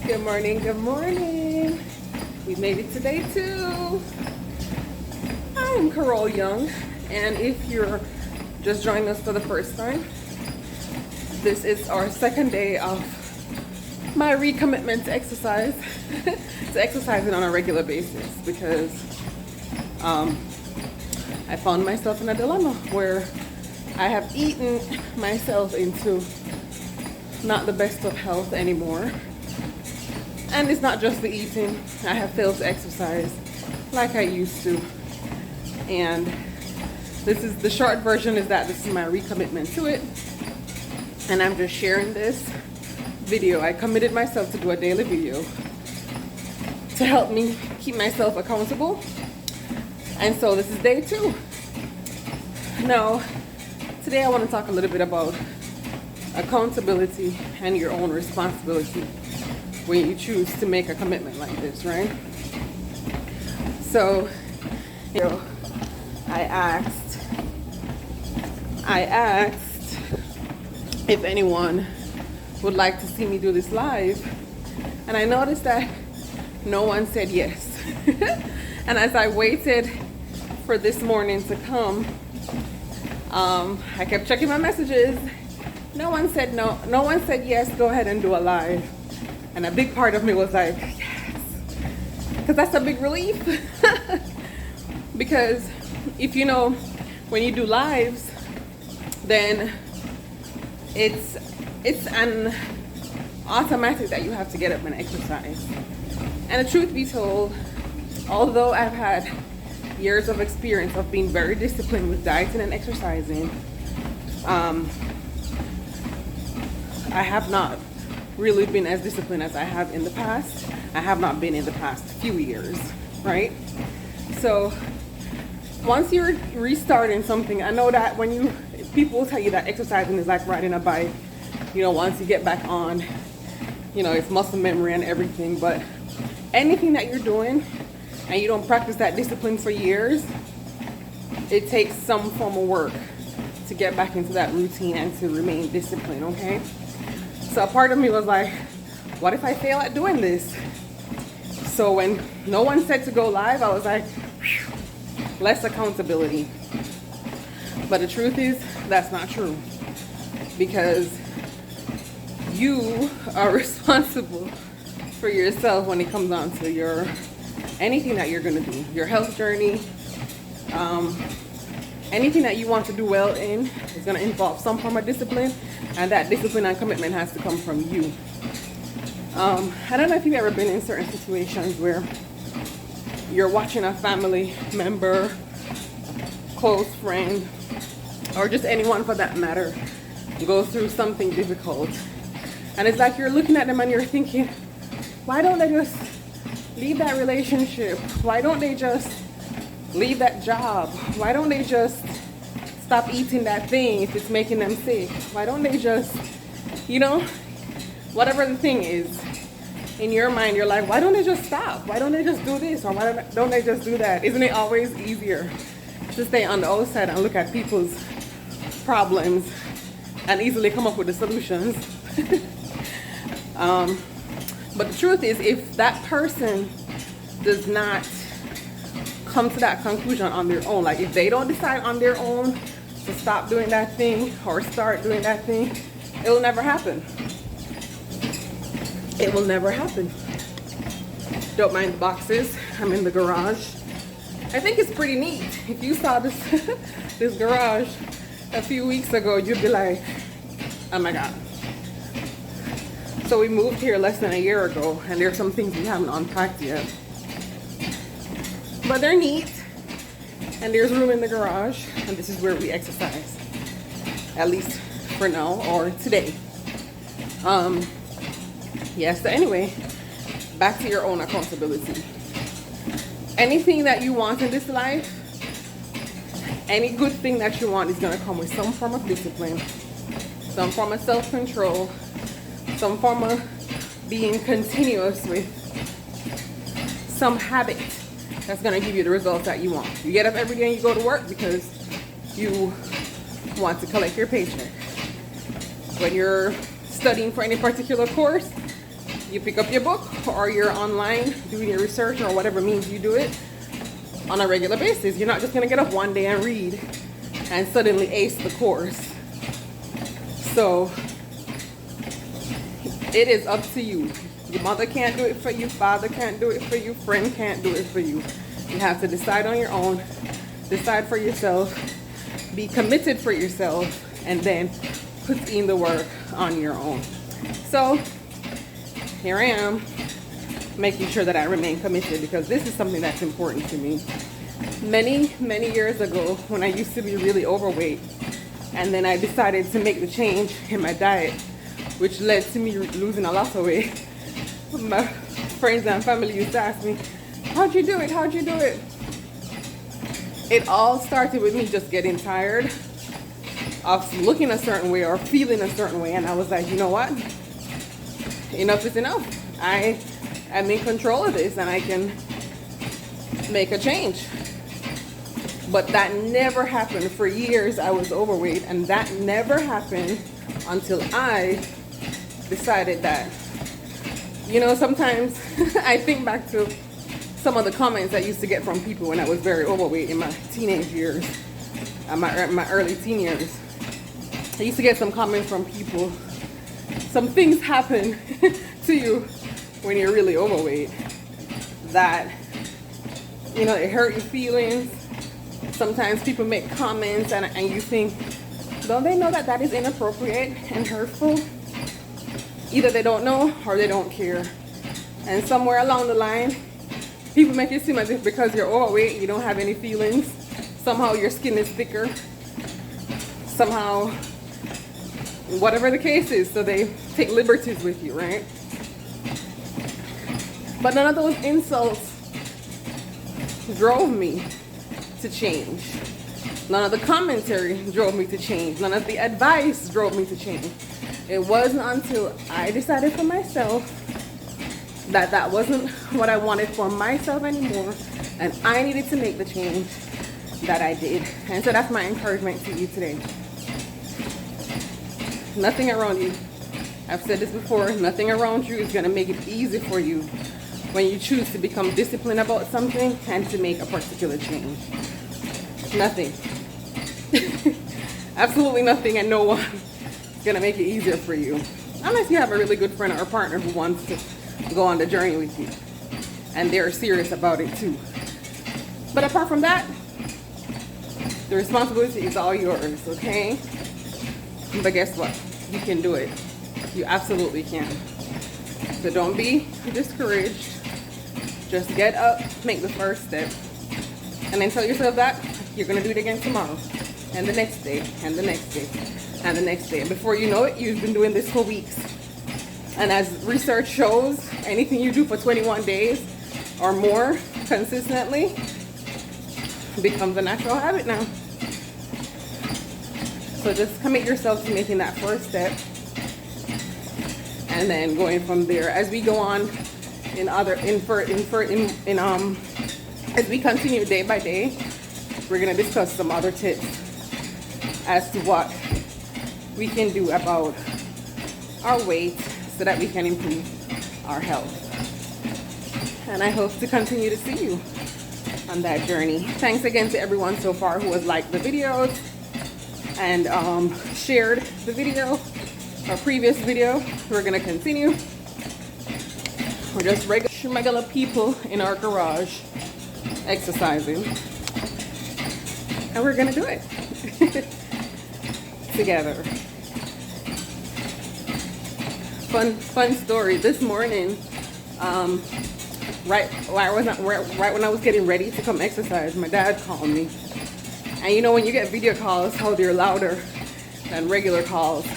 Good morning, good morning. We made it to day 2. I'm Carol Young, and if you're just joining us for the first time, this is our second day of my recommitment to exercise, to exercising on a regular basis, because I found myself in a dilemma where I have eaten myself into not the best of health anymore. And it's not just the eating. I have failed to exercise like I used to. And this is the short version, is that this is my recommitment to it. And I'm just sharing this video. I committed myself to do a daily video to help me keep myself accountable. And so this is day 2. Now, today I want to talk a little bit about accountability and your own responsibility when you choose to make a commitment like this, right? So, I asked if anyone would like to see me do this live, and I noticed that no one said yes. And as I waited for this morning to come, I kept checking my messages. No one said no. No one said yes, go ahead and do a live. And a big part of me was like, yes, because that's a big relief. Because if you know, when you do lives, then it's an automatic that you have to get up and exercise. And the truth be told, although I've had years of experience of being very disciplined with dieting and exercising, I have not really been as disciplined as I have in the past. I have not been in the past few years, right? So once you're restarting something, I know that when people will tell you that exercising is like riding a bike, you know, once you get back on, you know, it's muscle memory and everything. But anything that you're doing and you don't practice that discipline for years, it takes some form of work to get back into that routine and to remain disciplined, okay? So a part of me was like, what if I fail at doing this? So when no one said to go live, I was like, whew, less accountability. But the truth is, that's not true, because you are responsible for yourself when it comes down to your anything that you're going to do, your health journey. Anything that you want to do well in is going to involve some form of discipline, and that discipline and commitment has to come from you. I don't know if you've ever been in certain situations where you're watching a family member, close friend, or just anyone for that matter go through something difficult, and it's like you're looking at them and you're thinking, why don't they just leave that relationship? Why don't they just leave that job? Why don't they just stop eating that thing if it's making them sick? Why don't they just, you know, whatever the thing is, in your mind, you're like, why don't they just stop? Why don't they just do this? Or why don't they just do that? Isn't it always easier to stay on the outside and look at people's problems and easily come up with the solutions? But the truth is, if that person does not come to that conclusion on their own, like if they don't decide on their own to stop doing that thing or start doing that thing, it will never happen. It will never happen. Don't mind the boxes. I'm in the garage. I think it's pretty neat. If you saw this this garage a few weeks ago, you'd be like, oh my God. So we moved here less than a year ago, and there's some things we haven't unpacked yet. But they're neat, and there's room in the garage, and this is where we exercise, at least for now, or today. Yes, so anyway, back to your own accountability. Anything that you want in this life, any good thing that you want is going to come with some form of discipline, some form of self-control, some form of being continuous with some habit that's going to give you the results that you want. You get up every day and you go to work because you want to collect your paycheck. When you're studying for any particular course, You pick up your book, or you're online doing your research, or whatever means you do it on a regular basis. You're not just gonna get up one day and read and suddenly ace the course. So it is up to you. Your mother can't do it for you, father can't do it for you, friend can't do it for you. You have to decide on your own, decide for yourself, be committed for yourself, and then put in the work on your own. So here I am, making sure that I remain committed, because this is something that's important to me. Many years ago, when I used to be really overweight, and then I decided to make the change in my diet, which led to me losing a lot of weight. My friends and family used to ask me, how'd you do it? How'd you do it? It all started with me just getting tired of looking a certain way or feeling a certain way. And I was like, you know what? Enough is enough. I am in control of this and I can make a change. But that never happened. For years I was overweight, and that never happened until I decided that, you know, sometimes I think back to some of the comments I used to get from people when I was very overweight in my teenage years, my early teen years. I used to get some comments from people. Some things happen to you when you're really overweight that, you know, it hurt your feelings. Sometimes people make comments and you think, don't they know that that is inappropriate and hurtful? Either they don't know or they don't care. And somewhere along the line, people make it seem as if because you're overweight, you don't have any feelings. Somehow your skin is thicker. Somehow, whatever the case is, so they take liberties with you, right? But none of those insults drove me to change. None of the commentary drove me to change. None of the advice drove me to change. It wasn't until I decided for myself that that wasn't what I wanted for myself anymore, and I needed to make the change that I did. And so that's my encouragement to you today. Nothing around you, I've said this before, nothing around you is going to make it easy for you when you choose to become disciplined about something and to make a particular change. Nothing. Absolutely nothing, and no one is going to make it easier for you. Unless you have a really good friend or partner who wants to go on the journey with you and they're serious about it too. But apart from that, the responsibility is all yours, okay? But guess what? You can do it. You absolutely can. So don't be discouraged. Just get up, make the first step, and then tell yourself that you're going to do it again tomorrow, and the next day, and the next day, and the next day. And before you know it, you've been doing this for weeks. And as research shows, anything you do for 21 days or more consistently becomes a natural habit now. So just commit yourself to making that first step, and then going from there. As we go on as we continue day by day, we're gonna discuss some other tips as to what we can do about our weight so that we can improve our health. And I hope to continue to see you on that journey. Thanks again to everyone so far who has liked the videos and shared the video, our previous video. We're gonna continue. We're just regular people in our garage exercising, and we're gonna do it together. Fun story. This morning, right when I was getting ready to come exercise, my dad called me. And you know, when you get video calls, how they're louder than regular calls.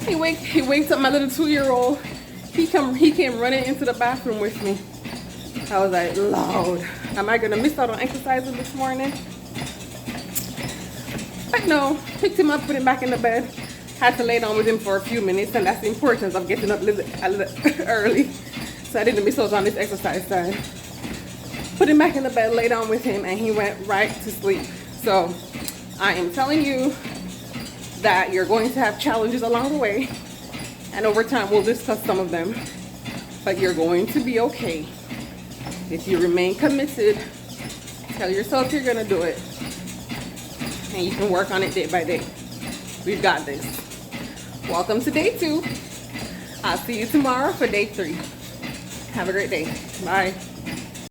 He wakes up my little 2-year-old. He came running into the bathroom with me. I was like, Lord, am I gonna miss out on exercising this morning? But no, picked him up, put him back in the bed. Had to lay down with him for a few minutes, and that's the importance of getting up a little early, so I didn't miss out on this exercise time. Put him back in the bed, lay down with him, and he went right to sleep. So I am telling you that you're going to have challenges along the way. And over time, we'll discuss some of them. But you're going to be okay. If you remain committed, tell yourself you're going to do it. And you can work on it day by day. We've got this. Welcome to day 2. I'll see you tomorrow for day 3. Have a great day. Bye.